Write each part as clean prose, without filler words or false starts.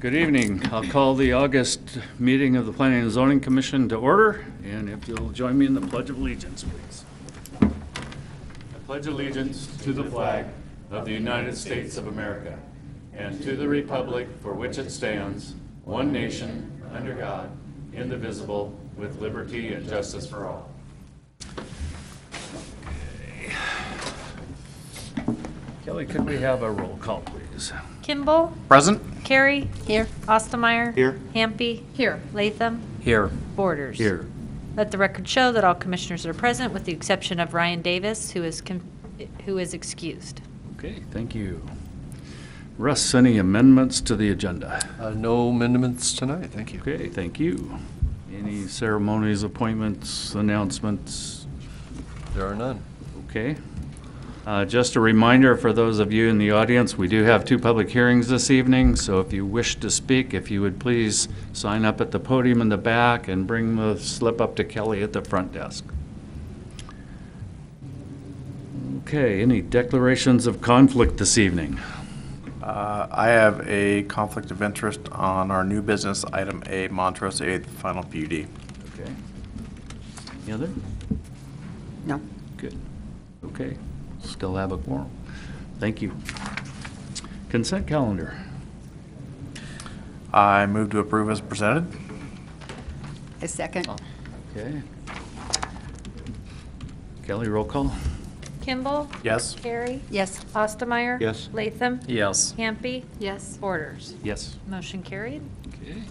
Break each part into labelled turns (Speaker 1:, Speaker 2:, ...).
Speaker 1: Good evening. I'll call the August meeting of the Planning and Zoning Commission to order, and if you'll join me in the Pledge of Allegiance, please. I pledge allegiance to the flag of the United States of America and to the republic for which it stands, one nation, under God, indivisible, with liberty and justice for all. Okay. Kelly, could we have a roll call, please?
Speaker 2: Kimball.
Speaker 3: Present.
Speaker 2: Carey.
Speaker 4: Here.
Speaker 2: Ostermeyer.
Speaker 3: Here.
Speaker 2: Hampy.
Speaker 4: Here.
Speaker 2: Latham.
Speaker 3: Here.
Speaker 2: Borders.
Speaker 1: Here.
Speaker 2: Let the record show that all commissioners are present with the exception of Ryan Davis, who is excused.
Speaker 1: Okay, thank you. Russ, any amendments to the agenda?
Speaker 3: No amendments tonight, thank you.
Speaker 1: Okay, thank you. Any ceremonies, appointments, announcements?
Speaker 3: There are none.
Speaker 1: Okay. Just a reminder for those of you in the audience, we do have 2 public hearings this evening, so if you wish to speak, if you would please sign up at the podium in the back and bring the slip up to Kelly at the front desk. Okay, any declarations of conflict this evening?
Speaker 5: I have a conflict of interest on our new business item A, Montrose Final PUD.
Speaker 1: Okay. Any other?
Speaker 4: No.
Speaker 1: Good. Okay. Still have a quorum. Thank you. Consent calendar.
Speaker 5: I move to approve as presented.
Speaker 4: A second.
Speaker 1: Okay. Kelly, roll call.
Speaker 2: Kimball.
Speaker 5: Yes.
Speaker 2: Carey.
Speaker 4: Yes.
Speaker 2: Ostermeyer.
Speaker 3: Yes.
Speaker 2: Latham.
Speaker 3: Yes.
Speaker 2: Hampy.
Speaker 4: Yes.
Speaker 2: Borders.
Speaker 1: Yes.
Speaker 2: Motion carried.
Speaker 1: Okay.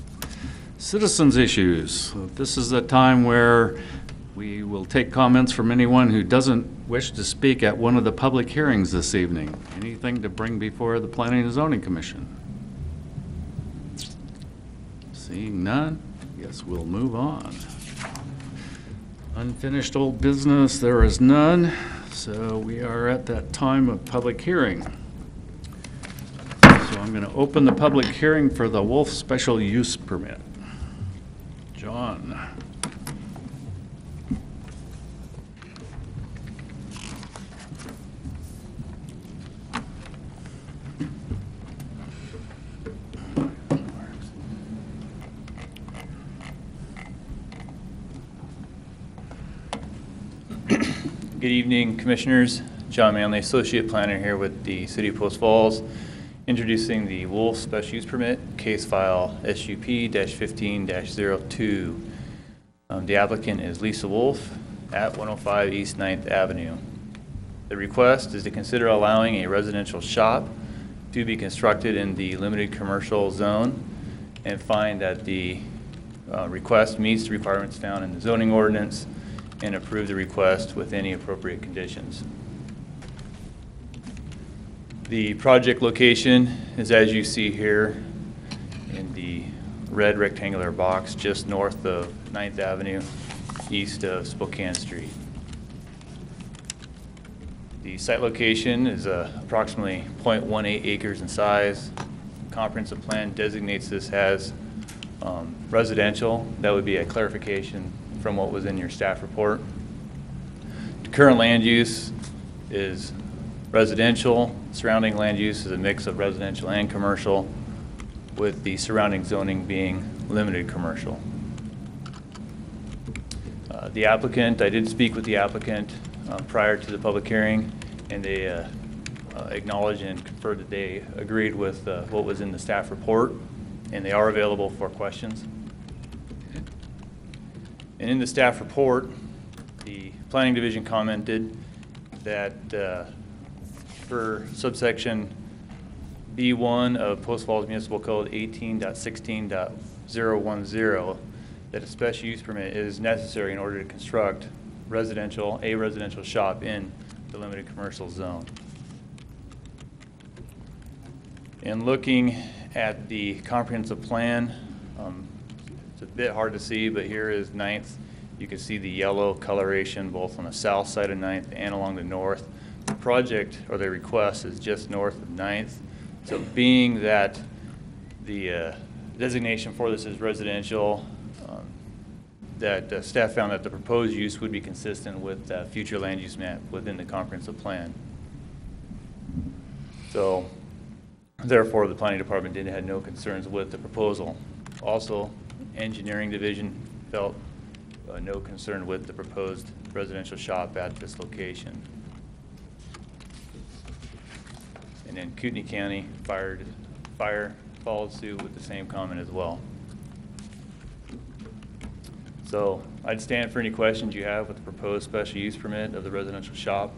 Speaker 1: Citizens issues. So this is a time where we will take comments from anyone who doesn't wish to speak at one of the public hearings this evening. Anything to bring before the Planning and Zoning Commission? Seeing none, yes, we'll move on. Unfinished old business, there is none. So we are at that time of public hearing. So I'm going to open the public hearing for the Wolf Special Use Permit. John.
Speaker 6: Good evening, Commissioners. Jon Manley, Associate Planner here with the City of Post Falls, introducing the Wolf Special Use Permit, case file SUP-15-02. The applicant is Lisa Wolf at 105 East 9th Avenue. The request is to consider allowing a residential shop to be constructed in the limited commercial zone and find that the request meets the requirements found in the zoning ordinance and approve the request with any appropriate conditions. The project location is, as you see here, in the red rectangular box just north of 9th Avenue, east of Spokane Street. The site location is approximately 0.18 acres in size. Comprehensive plan designates this as residential. That would be a clarification from what was in your staff report. The current land use is residential. Surrounding land use is a mix of residential and commercial, with the surrounding zoning being limited commercial. The applicant, I did speak with the applicant prior to the public hearing, and they acknowledged and confirmed that they agreed with what was in the staff report, and they are available for questions. And in the staff report, the Planning Division commented that for subsection B1 of Post Falls Municipal Code 18.16.010, that a special use permit is necessary in order to construct a residential shop in the limited commercial zone. In looking at the comprehensive plan, it's a bit hard to see, but here is 9th. You can see the yellow coloration both on the south side of 9th and along the north. The project, or the request, is just north of 9th. So being that the designation for this is residential, that staff found that the proposed use would be consistent with future land use map within the comprehensive plan. So Therefore, the planning department had no concerns with the proposal. Also, engineering division felt no concern with the proposed residential shop at this location. And then Kootenai County Fire followed suit with the same comment as well. So I'd stand for any questions you have with the proposed special use permit of the residential shop.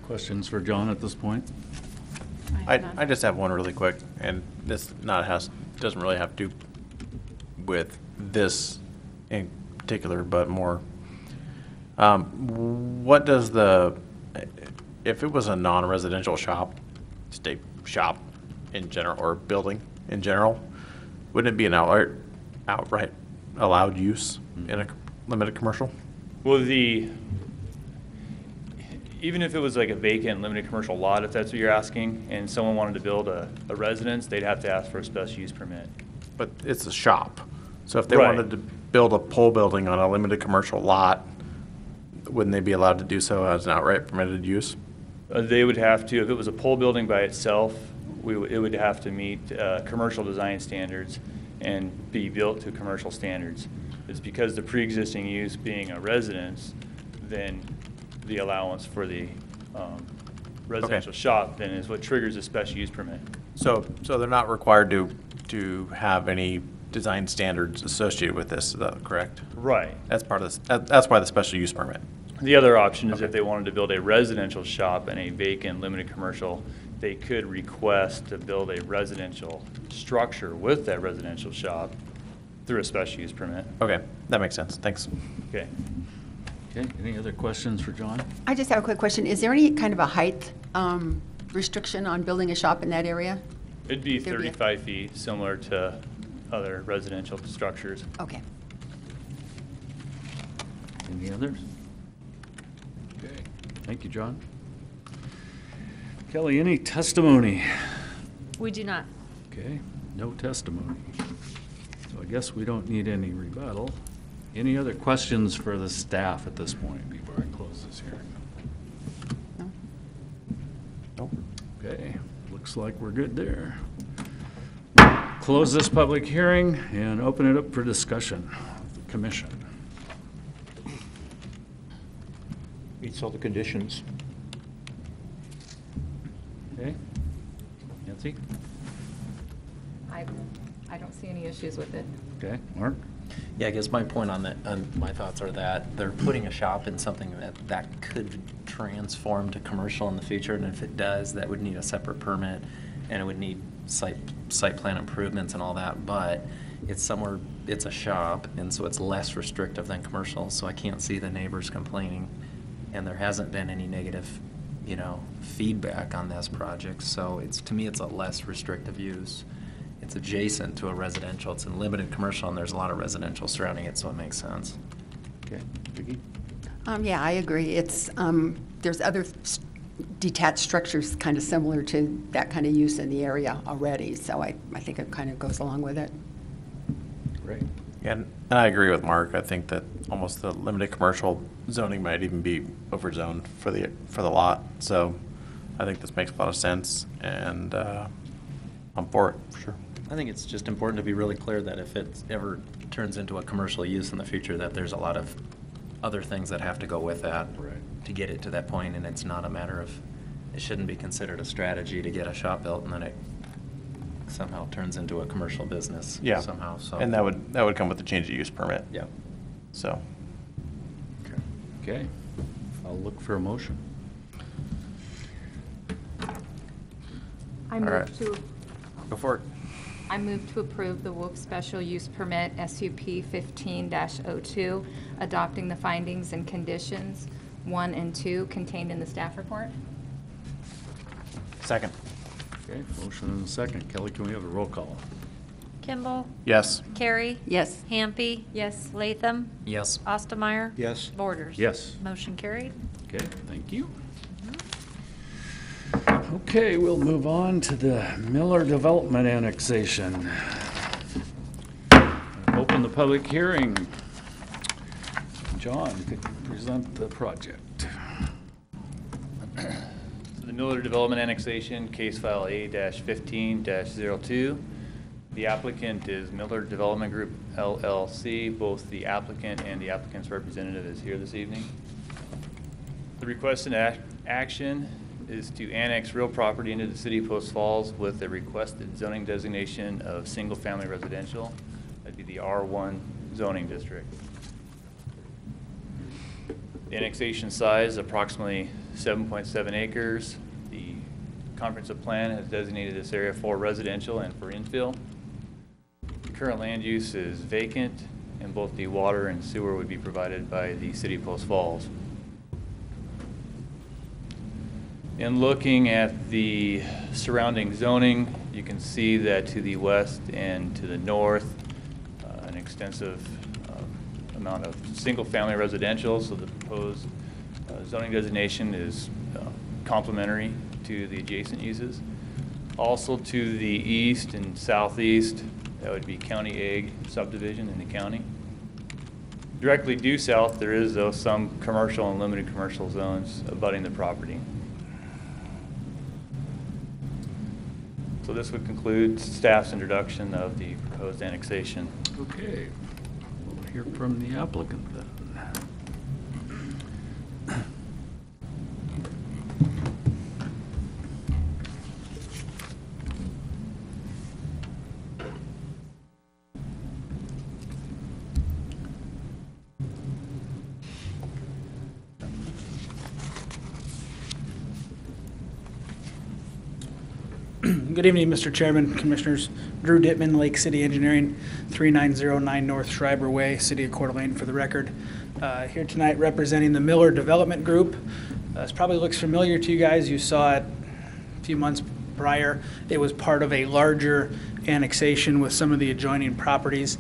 Speaker 1: Questions for John at this point?
Speaker 5: I just have one really quick, and this doesn't really have to do with this in particular, but more. What does if it was a non-residential shop, just a shop in general, or building in general, wouldn't it be an outright allowed use in a limited commercial?
Speaker 6: Well, even if it was like a vacant limited commercial lot, if that's what you're asking, and someone wanted to build a residence, they'd have to ask for a special use permit.
Speaker 5: But it's a shop. So if they
Speaker 6: Right.
Speaker 5: wanted to build a pole building on a limited commercial lot, wouldn't they be allowed to do so as an outright permitted use?
Speaker 6: They would have to, if it was a pole building by itself, it would have to meet commercial design standards and be built to commercial standards. It's because the pre-existing use being a residence, then the allowance for the residential shop then is what triggers a special use permit.
Speaker 5: So they're not required to have any design standards associated with this, is that correct?
Speaker 6: Right.
Speaker 5: That's part of this, that's why the special use permit.
Speaker 6: The other option is if they wanted to build a residential shop and a vacant limited commercial, they could request to build a residential structure with that residential shop through a special use permit.
Speaker 5: Okay, that makes sense, thanks.
Speaker 6: Okay.
Speaker 1: Okay, any other questions for John?
Speaker 4: I just have a quick question. Is there any kind of a height restriction on building a shop in that area?
Speaker 6: It'd be
Speaker 4: There'd be a-
Speaker 6: 35 feet, similar to other residential structures.
Speaker 4: Okay.
Speaker 1: Any others? Okay, thank you, John. Kelly, any testimony?
Speaker 2: We do not.
Speaker 1: Okay, no testimony. So I guess we don't need any rebuttal. Any other questions for the staff at this point before I close this hearing?
Speaker 4: No?
Speaker 5: Nope.
Speaker 1: Okay, looks like we're good there. Close this public hearing and open it up for discussion. Commission.
Speaker 7: Meets all the conditions.
Speaker 1: Okay, Nancy?
Speaker 8: I don't see any issues with it.
Speaker 1: Okay, Mark?
Speaker 9: Yeah, I guess my point on that, my thoughts are that they're putting a shop in something that could transform to commercial in the future, and if it does, that would need a separate permit, and it would need site plan improvements and all that, but it's a shop, and so it's less restrictive than commercial, so I can't see the neighbors complaining, and there hasn't been any negative, feedback on this project, so to me, it's a less restrictive use. It's adjacent to a residential, it's in limited commercial, and there's a lot of residential surrounding it, so it makes sense.
Speaker 1: Okay, Vicki?
Speaker 4: Yeah, I agree. It's, there's other detached structures kind of similar to that kind of use in the area already, so I think it kind of goes along with it.
Speaker 1: Great.
Speaker 5: Yeah, and I agree with Mark. I think that almost the limited commercial zoning might even be overzoned for the lot. So I think this makes a lot of sense, and I'm for it, for sure.
Speaker 9: I think it's just important to be really clear that if it ever turns into a commercial use in the future, that there's a lot of other things that have to go with that to get it to that point, and it's not a matter of, it shouldn't be considered a strategy to get a shop built and then it somehow turns into a commercial business somehow. So.
Speaker 5: And that would come with the change of use permit.
Speaker 9: Yeah.
Speaker 5: So.
Speaker 1: Okay, I'll look for a motion.
Speaker 8: I
Speaker 5: All right.
Speaker 8: move to
Speaker 5: Go for it.
Speaker 8: I move to approve the Wolf Special Use Permit SUP 15-02, adopting the findings and conditions 1 and 2 contained in the staff report.
Speaker 5: Second.
Speaker 1: Okay, motion and a second. Kelly, can we have a roll call?
Speaker 2: Kimball?
Speaker 5: Yes.
Speaker 2: Carey?
Speaker 4: Yes.
Speaker 2: Hampy?
Speaker 8: Yes.
Speaker 2: Latham?
Speaker 9: Yes.
Speaker 2: Ostomeyer?
Speaker 7: Yes.
Speaker 2: Borders?
Speaker 1: Yes.
Speaker 2: Motion carried.
Speaker 1: Okay, thank you. Okay, we'll move on to the Miller Development Annexation. Open the public hearing. John, could you present the project?
Speaker 6: So the The Miller Development Annexation, case file A-15-02. The applicant is Miller Development Group LLC. Both the applicant and the applicant's representative is here this evening. The requested action is to annex real property into the city of Post Falls with the requested zoning designation of single-family residential. That'd be the R1 zoning district. The annexation size approximately 7.7 acres. The comprehensive plan has designated this area for residential and for infill. The current land use is vacant, and both the water and sewer would be provided by the city of Post Falls. In looking at the surrounding zoning, you can see that to the west and to the north, an extensive amount of single-family residential, so the proposed zoning designation is complementary to the adjacent uses. Also to the east and southeast, that would be County Ag subdivision in the county. Directly due south, there is though some commercial and limited commercial zones abutting the property. So this would conclude staff's introduction of the proposed annexation.
Speaker 1: Okay, we'll hear from the applicant then.
Speaker 10: Good evening, Mr. Chairman, Commissioners. Drew Dittman, Lake City Engineering, 3909 North Schreiber Way, City of Coeur d'Alene, for the record. Here tonight representing the Miller Development Group. This probably looks familiar to you guys. You saw it a few months prior. It was part of a larger annexation with some of the adjoining properties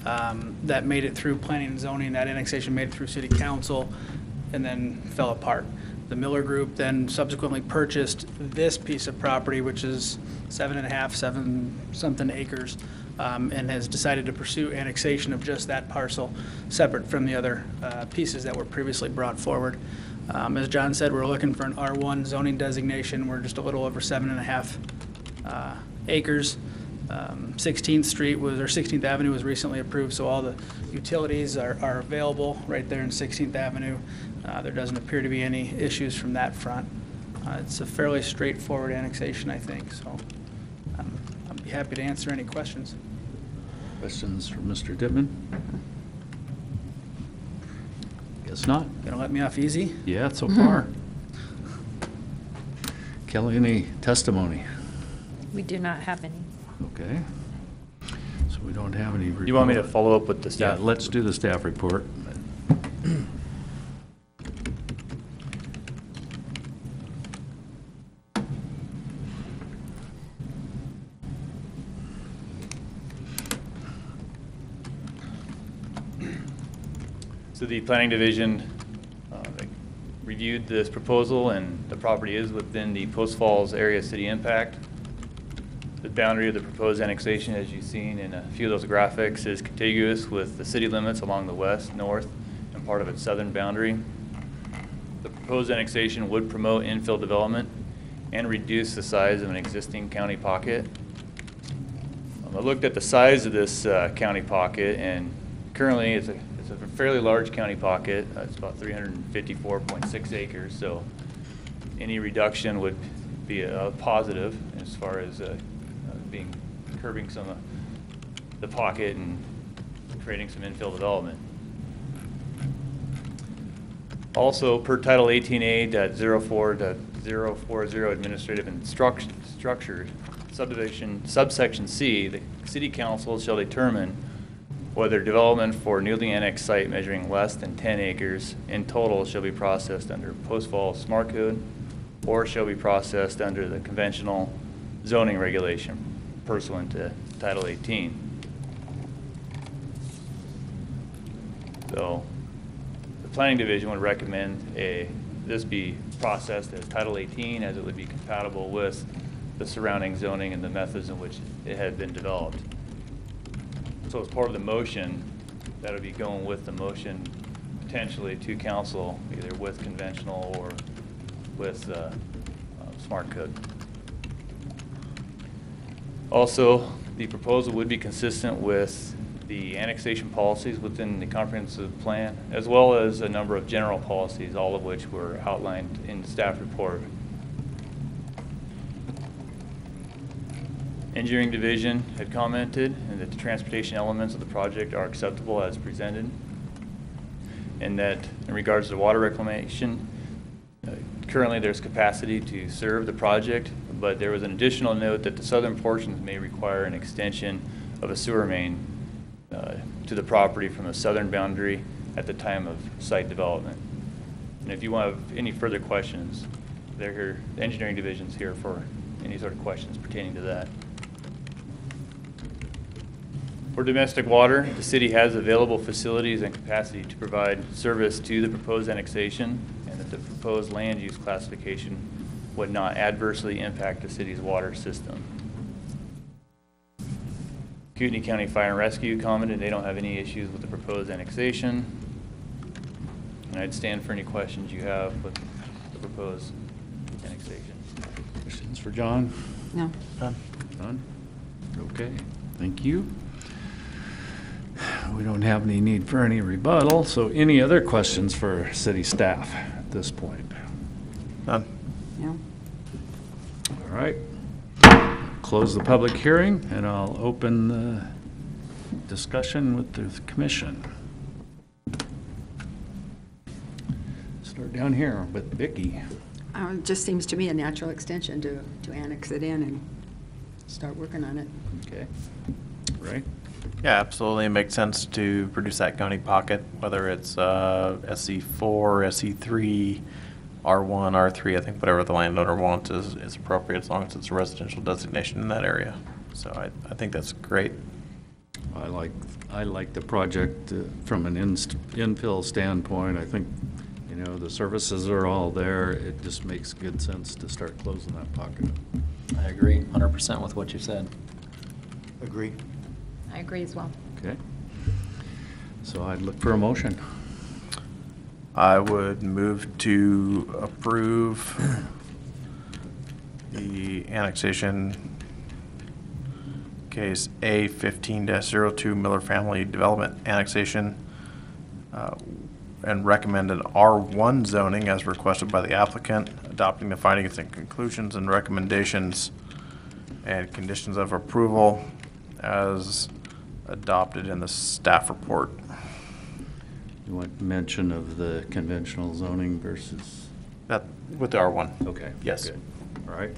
Speaker 10: that made it through planning and zoning. That annexation made it through City Council and then fell apart. The Miller Group then subsequently purchased this piece of property, which is 7.5 acres, and has decided to pursue annexation of just that parcel, separate from the other pieces that were previously brought forward. As John said, we're looking for an R1 zoning designation. We're just a little over 7.5 acres. 16th Avenue was recently approved, so all the utilities are available right there in 16th Avenue. There doesn't appear to be any issues from that front. It's a fairly straightforward annexation, I think, so I'd be happy to answer any questions.
Speaker 1: Questions from Mr. Dittman? Guess not.
Speaker 10: Gonna let me off easy?
Speaker 1: Yeah, so far. Kelly, any testimony?
Speaker 2: We do not have any.
Speaker 1: Okay. So we don't have any.
Speaker 6: You want me to follow up with the staff?
Speaker 1: Yeah, let's do the staff report.
Speaker 6: So the planning division reviewed this proposal, and the property is within the Post Falls area city impact. The boundary of the proposed annexation, as you've seen in a few of those graphics, is contiguous with the city limits along the west, north, and part of its southern boundary. The proposed annexation would promote infill development and reduce the size of an existing county pocket. I looked at the size of this county pocket, and currently it's a fairly large county pocket. It's about 354.6 acres, so any reduction would be a positive as far as curbing some of the pocket and creating some infill development. Also, per Title 18A.04.040 Administrative Structure subsection C, the City Council shall determine whether development for newly annexed site measuring less than 10 acres in total shall be processed under Post Falls Smart Code or shall be processed under the conventional zoning regulation pursuant to Title 18. So the Planning Division would recommend this be processed as Title 18, as it would be compatible with the surrounding zoning and the methods in which it had been developed. So as part of the motion, that would be going with the motion potentially to council, either with conventional or with smart code. Also, the proposal would be consistent with the annexation policies within the comprehensive plan, as well as a number of general policies, all of which were outlined in the staff report. Engineering division had commented and that the transportation elements of the project are acceptable as presented, and that in regards to water reclamation, currently there's capacity to serve the project, but there was an additional note that the southern portions may require an extension of a sewer main to the property from the southern boundary at the time of site development. And if you want to have any further questions, they're here, the engineering division's here for any sort of questions pertaining to that. For domestic water, the city has available facilities and capacity to provide service to the proposed annexation, and that the proposed land use classification would not adversely impact the city's water system. Kootenai County Fire and Rescue commented they don't have any issues with the proposed annexation. And I'd stand for any questions you have with the proposed annexation.
Speaker 1: Questions for John?
Speaker 4: No.
Speaker 1: None? Okay, thank you. We don't have any need for any rebuttal, so any other questions for city staff at this point?
Speaker 5: None.
Speaker 4: No.
Speaker 1: All right. Close the public hearing, and I'll open the discussion with the commission. Start down here with Vicki.
Speaker 4: It just seems to me a natural extension to annex it in and start working on it.
Speaker 1: Okay. Right?
Speaker 5: Yeah, absolutely. It makes sense to produce that county pocket, whether it's SC4, SC3, R1, R3. I think whatever the landowner wants is appropriate as long as it's a residential designation in that area. So I think that's great.
Speaker 1: I like the project from an infill standpoint. I think, you know, the services are all there. It just makes good sense to start closing that pocket.
Speaker 9: I agree 100% with what you said.
Speaker 7: Agree.
Speaker 8: I agree as well.
Speaker 1: Okay. So I'd look for a motion.
Speaker 5: I would move to approve the annexation case A15-02 Miller Family Development Annexation and recommend an R1 zoning as requested by the applicant, adopting the findings and conclusions and recommendations and conditions of approval as adopted in the staff report.
Speaker 1: You want mention of the conventional zoning versus?
Speaker 5: That with the R1.
Speaker 1: Okay.
Speaker 5: Yes.
Speaker 1: Good. All right.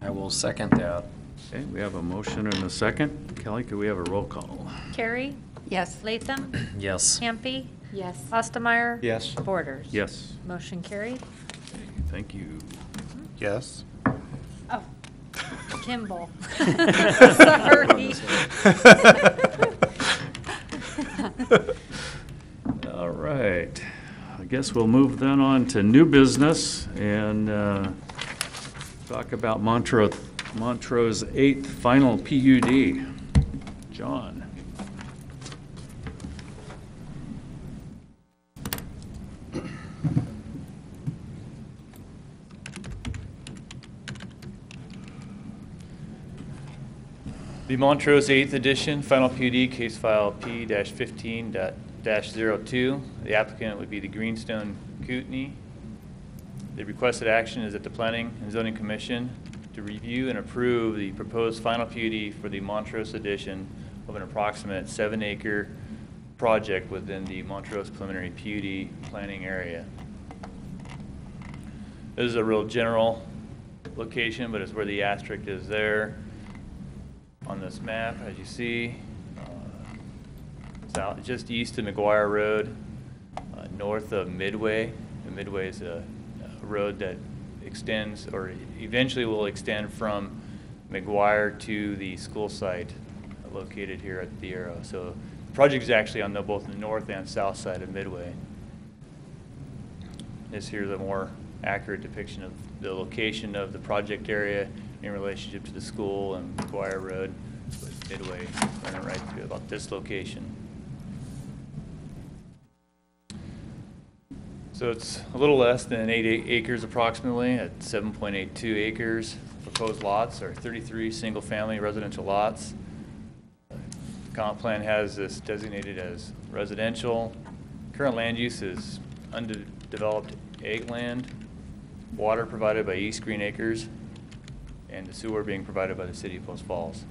Speaker 9: I will second that.
Speaker 1: Okay, we have a motion and a second. Kelly, could we have a roll call?
Speaker 2: Carrie?
Speaker 4: Yes.
Speaker 2: Latham?
Speaker 9: Yes.
Speaker 2: Campy?
Speaker 8: Yes.
Speaker 2: Ostomeyer?
Speaker 7: Yes.
Speaker 2: Borders?
Speaker 1: Yes.
Speaker 2: Motion carried.
Speaker 1: Thank you.
Speaker 5: Yes.
Speaker 2: Oh, Kimball. Sorry.
Speaker 1: All right. I guess we'll move then on to new business and talk about Montrose 8th Final PUD. John.
Speaker 6: The Montrose 8th edition Final PUD case file P-15-02. The applicant would be the Greenstone Kootenai. The requested action is that the Planning and Zoning Commission to review and approve the proposed final PUD for the Montrose edition of an approximate 7-acre project within the Montrose Preliminary PUD planning area. This is a real general location, but it's where the asterisk is there on this map, as you see. South, just east of McGuire Road, north of Midway. And Midway is a road that extends, or eventually will extend from McGuire to the school site located here at the arrow. So the project is actually on both the north and south side of Midway. This here is a more accurate depiction of the location of the project area in relationship to the school and McGuire Road, with Midway running right through about this location. So it's a little less than 8 acres approximately at 7.82 acres. Proposed lots are 33 single-family residential lots. The comp plan has this designated as residential. Current land use is undeveloped ag land, water provided by East Green Acres, and the sewer being provided by the city of Post Falls.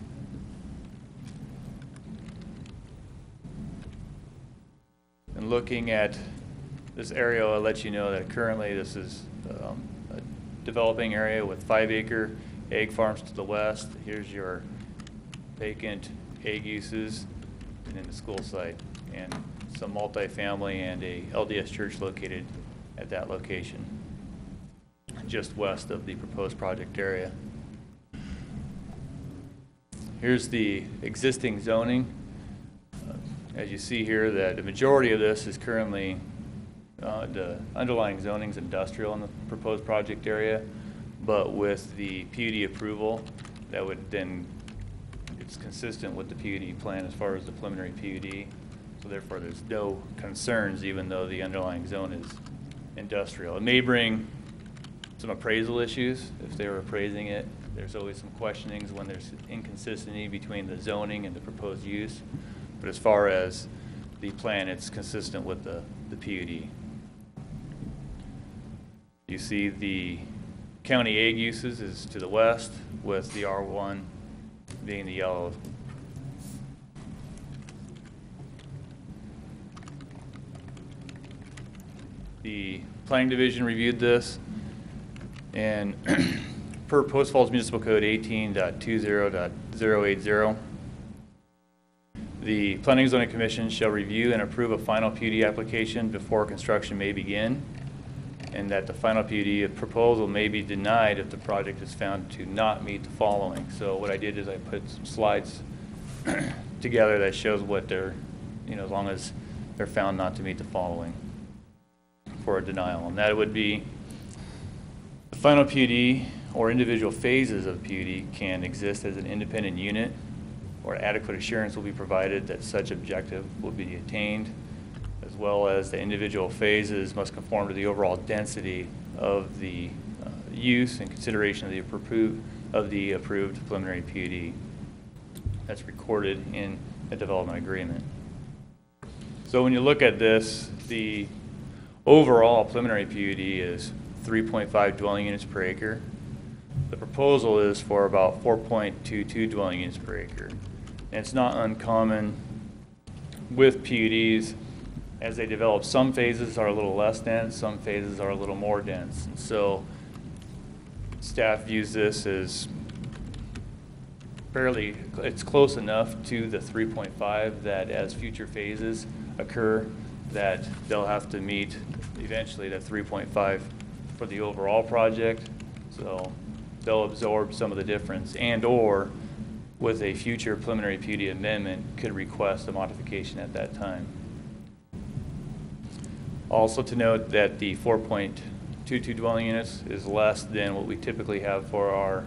Speaker 6: And looking at this area, I'll let you know that currently this is a developing area with 5-acre egg farms to the west. Here's your vacant egg uses, and then the school site, and some multifamily and a LDS church located at that location, just west of the proposed project area. Here's the existing zoning. As you see here, that the majority of this is currently the underlying zoning's industrial in the proposed project area, but with the PUD approval, that would then, it's consistent with the PUD plan as far as the preliminary PUD, so therefore there's no concerns even though the underlying zone is industrial. It may bring some appraisal issues if they were appraising it. There's always some questionings when there's inconsistency between the zoning and the proposed use, but as far as the plan, it's consistent with the PUD. You see the county ag uses is to the west, with the R1 being the yellow. The planning division reviewed this, and per Post Falls Municipal Code 18.20.080, the Planning and Zoning Commission shall review and approve a final PUD application before construction may begin, and that the final PUD proposal may be denied if the project is found to not meet the following. So what I did is I put some slides together that shows what they're, as long as they're found not to meet the following for a denial. And that would be the final PUD or individual phases of the PUD can exist as an independent unit, or adequate assurance will be provided that such objective will be attained, as well as the individual phases must conform to the overall density of the use and consideration of the approved preliminary PUD. That's recorded in a development agreement. So when you look at this, the overall preliminary PUD is 3.5 dwelling units per acre. The proposal is for about 4.22 dwelling units per acre. And it's not uncommon with PUDs, as they develop, some phases are a little less dense, some phases are a little more dense. And so staff views this as fairly, it's close enough to the 3.5 that as future phases occur, that they'll have to meet eventually that 3.5 for the overall project. So they'll absorb some of the difference, and or with a future preliminary PUD amendment could request a modification at that time. Also to note that the 4.22 dwelling units is less than what we typically have for our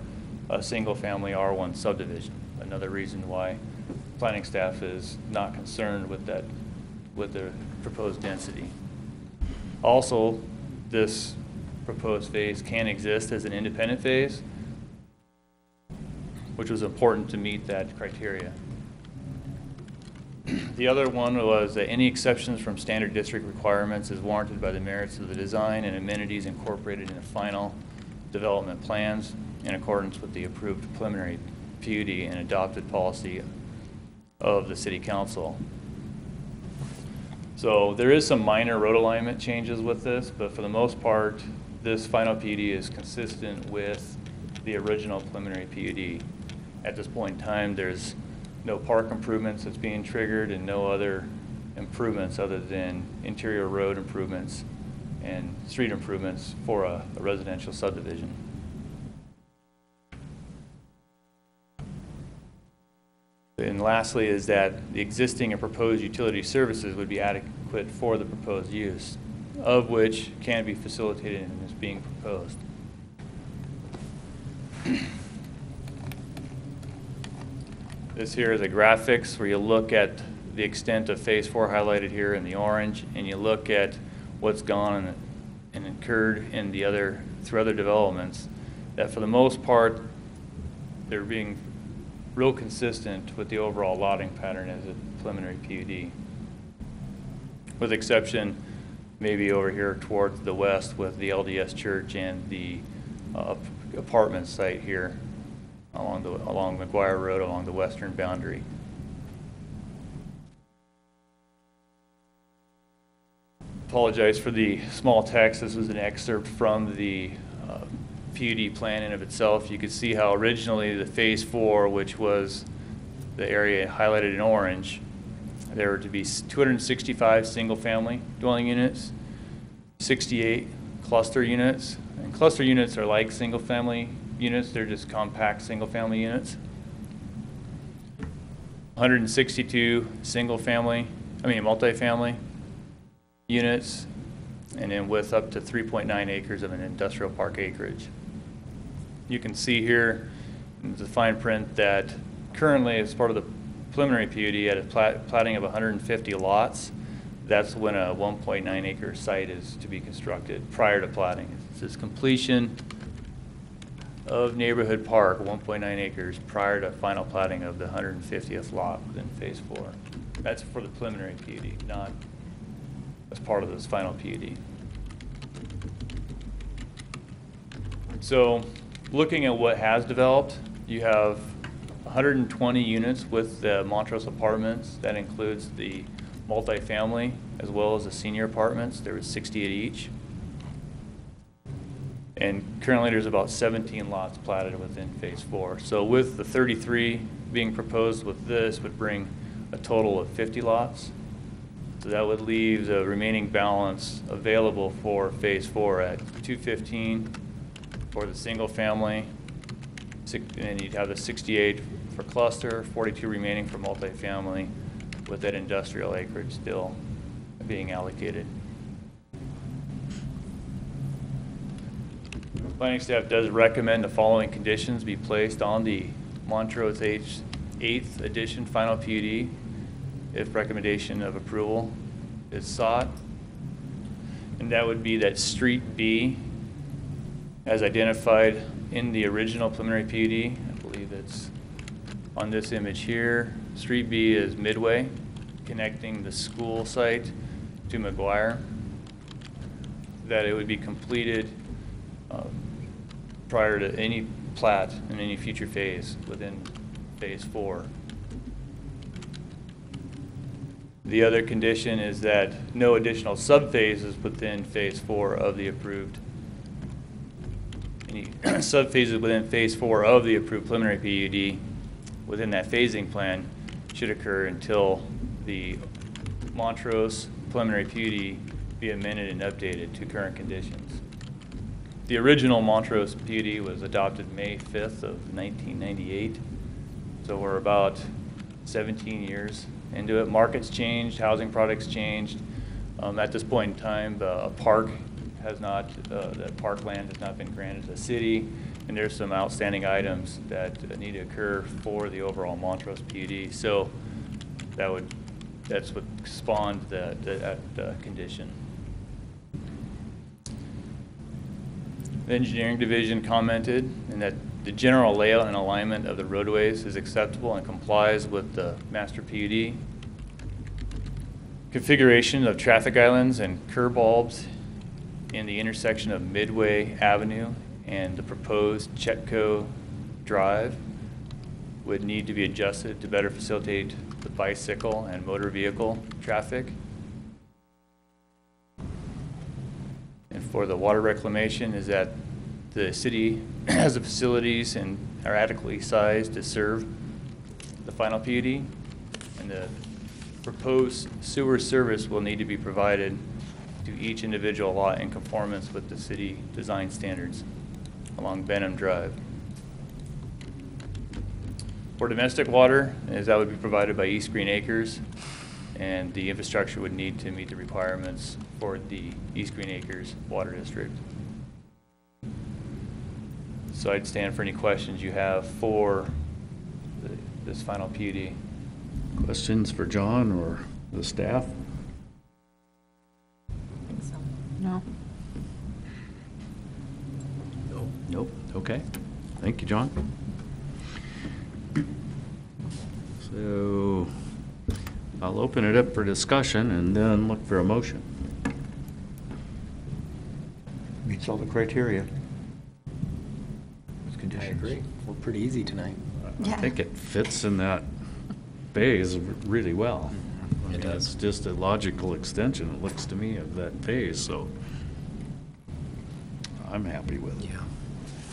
Speaker 6: single family R1 subdivision. Another reason why planning staff is not concerned with that, with the proposed density. Also, this proposed phase can exist as an independent phase, which was important to meet that criteria. The other one was that any exceptions from standard district requirements is warranted by the merits of the design and amenities incorporated in the final development plans in accordance with the approved preliminary PUD and adopted policy of the City Council. So there is some minor road alignment changes with this, but for the most part, this final PUD is consistent with the original preliminary PUD. At this point in time, there's no park improvements that's being triggered and no other improvements other than interior road improvements and street improvements for a residential subdivision. And lastly is that the existing and proposed utility services would be adequate for the proposed use, of which can be facilitated and is being proposed. This here is a graphics where you look at the extent of phase 4 highlighted here in the orange, and you look at what's gone and occurred in through other developments, that for the most part, they're being real consistent with the overall lotting pattern as a preliminary PUD. With exception, maybe over here towards the west with the LDS church and the apartment site here along McGuire Road along the western boundary. Apologize for the small text. This was an excerpt from the PUD plan in of itself. You could see how originally the phase 4, which was the area highlighted in orange, there were to be 265 single-family dwelling units, 68 cluster units, and cluster units are like single-family units. They're just compact single-family units. 162 multifamily units, and then with up to 3.9 acres of an industrial park acreage. You can see here in the fine print that currently, as part of the preliminary PUD, at a platting of 150 lots, that's when a 1.9 acre site is to be constructed prior to platting. It says completion of neighborhood park, 1.9 acres, prior to final platting of the 150th lot within phase 4. That's for the preliminary PUD, not as part of this final PUD. So looking at what has developed, you have 120 units with the Montrose apartments. That includes the multifamily as well as the senior apartments. There was 60 at each. And currently there's about 17 lots platted within phase 4. So with the 33 being proposed with this would bring a total of 50 lots. So that would leave the remaining balance available for phase 4 at 215 for the single family, and you'd have the 68 for cluster, 42 remaining for multifamily, with that industrial acreage still being allocated. Planning staff does recommend the following conditions be placed on the Montrose 8th edition final PUD if recommendation of approval is sought. And that would be that Street B, as identified in the original preliminary PUD, I believe it's on this image here. Street B is Midway, connecting the school site to McGuire. That it would be completed prior to any plat in any future phase within phase 4. The other condition is that no additional subphases within phase 4 of the approved. Any subphases within phase 4 of the approved preliminary PUD within that phasing plan should occur until the Montrose Preliminary PUD be amended and updated to current conditions. The original Montrose PUD was adopted May 5th of 1998, so we're about 17 years into it. Markets changed, housing products changed. At this point in time, the park has not, the parkland has not been granted to the city, and there's some outstanding items that need to occur for the overall Montrose PUD. So that's what spawned that condition. The engineering division commented and that the general layout and alignment of the roadways is acceptable and complies with the master PUD. Configuration of traffic islands and curb bulbs in the intersection of Midway Avenue and the proposed Chetco Drive would need to be adjusted to better facilitate the bicycle and motor vehicle traffic. And for the water reclamation is that the city has the facilities and are adequately sized to serve the final PUD, and the proposed sewer service will need to be provided to each individual lot in conformance with the city design standards along Benham Drive. For domestic water, is that would be provided by East Green Acres, and the infrastructure would need to meet the requirements for the East Green Acres Water District. So I'd stand for any questions you have for this final PUD.
Speaker 1: Questions for John or the staff?
Speaker 2: No.
Speaker 1: Okay, thank you, John. So I'll open it up for discussion and then look for a motion.
Speaker 7: Meets all the criteria. With
Speaker 9: I
Speaker 7: conditions.
Speaker 9: agree. We're pretty easy tonight.
Speaker 1: I think it fits in that phase really well. I
Speaker 9: It
Speaker 1: mean,
Speaker 9: does.
Speaker 1: It's just a logical extension, it looks to me, of that phase, so I'm happy with it.
Speaker 9: Yeah.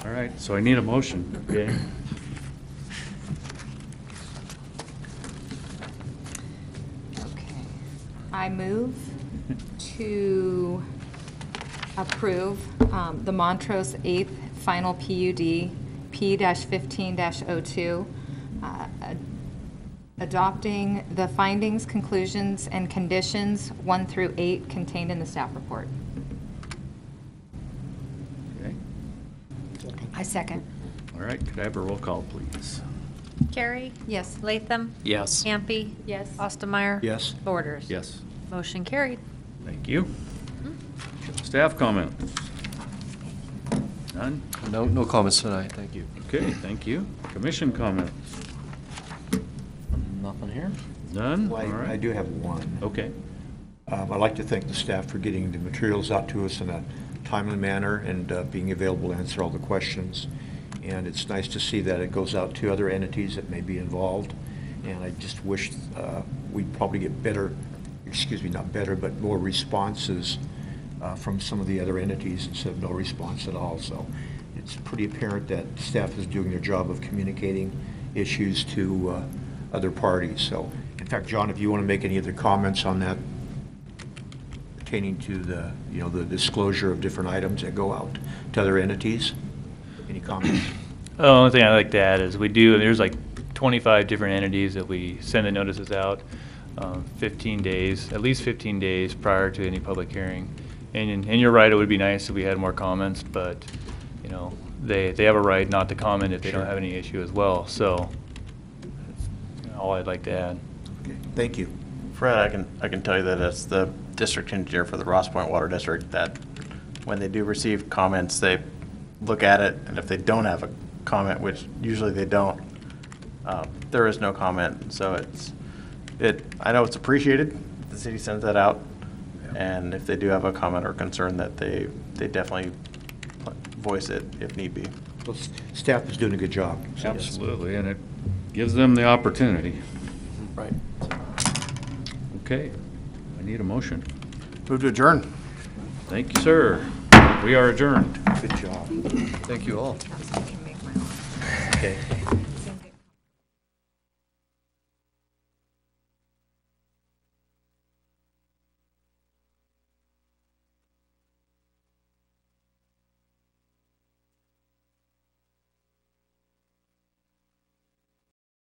Speaker 1: All right, so I need a motion, okay?
Speaker 8: Okay. I move to approve the Montrose 8th Final PUD, P-15-02, adopting the findings, conclusions, and conditions 1 through 8 contained in the staff report.
Speaker 1: Okay.
Speaker 4: I second.
Speaker 1: All right, could I have a roll call, please?
Speaker 2: Carrie?
Speaker 8: Yes.
Speaker 2: Latham?
Speaker 9: Yes.
Speaker 2: Hampi?
Speaker 8: Yes.
Speaker 2: Ostomeyer?
Speaker 7: Yes.
Speaker 2: Borders?
Speaker 1: Yes.
Speaker 2: Motion carried.
Speaker 1: Thank you. Staff comments? None?
Speaker 3: No comments tonight, thank you.
Speaker 1: Okay, thank you. Commission comments?
Speaker 9: Nothing here?
Speaker 1: None? All
Speaker 7: Well, I
Speaker 1: right.
Speaker 7: do have one.
Speaker 1: Okay.
Speaker 7: I'd like to thank the staff for getting the materials out to us in a timely manner and being available to answer all the questions. And it's nice to see that it goes out to other entities that may be involved. And I just wish we'd probably get better, excuse me, not better, but more responses from some of the other entities instead of no response at all. So it's pretty apparent that staff is doing their job of communicating issues to other parties. So, in fact, John, if you want to make any other comments on that pertaining to the, the disclosure of different items that go out to other entities, any comments?
Speaker 6: The only thing I'd like to add is there's like 25 different entities that we send the notices out, 15 days, at least 15 days prior to any public hearing. And you're right, it would be nice if we had more comments, but, they have a right not to comment if they don't
Speaker 7: Sure.
Speaker 6: have any issue as well. So that's all I'd like to add.
Speaker 7: Okay, thank you.
Speaker 5: Fred, I can tell you that as the district engineer for the Ross Point Water District, that when they do receive comments, they look at it, and if they don't have a comment, which usually they don't, there is no comment. So I know it's appreciated. The city sends that out, and if they do have a comment or concern, that they definitely voice it if need be.
Speaker 7: Well, staff is doing a good job.
Speaker 1: Absolutely, and it gives them the opportunity.
Speaker 3: Right.
Speaker 1: Okay, I need a motion.
Speaker 5: Move to adjourn.
Speaker 1: Thank you, sir. We are adjourned.
Speaker 7: Good job.
Speaker 3: Thank you all.
Speaker 8: I can make my own.
Speaker 7: Okay.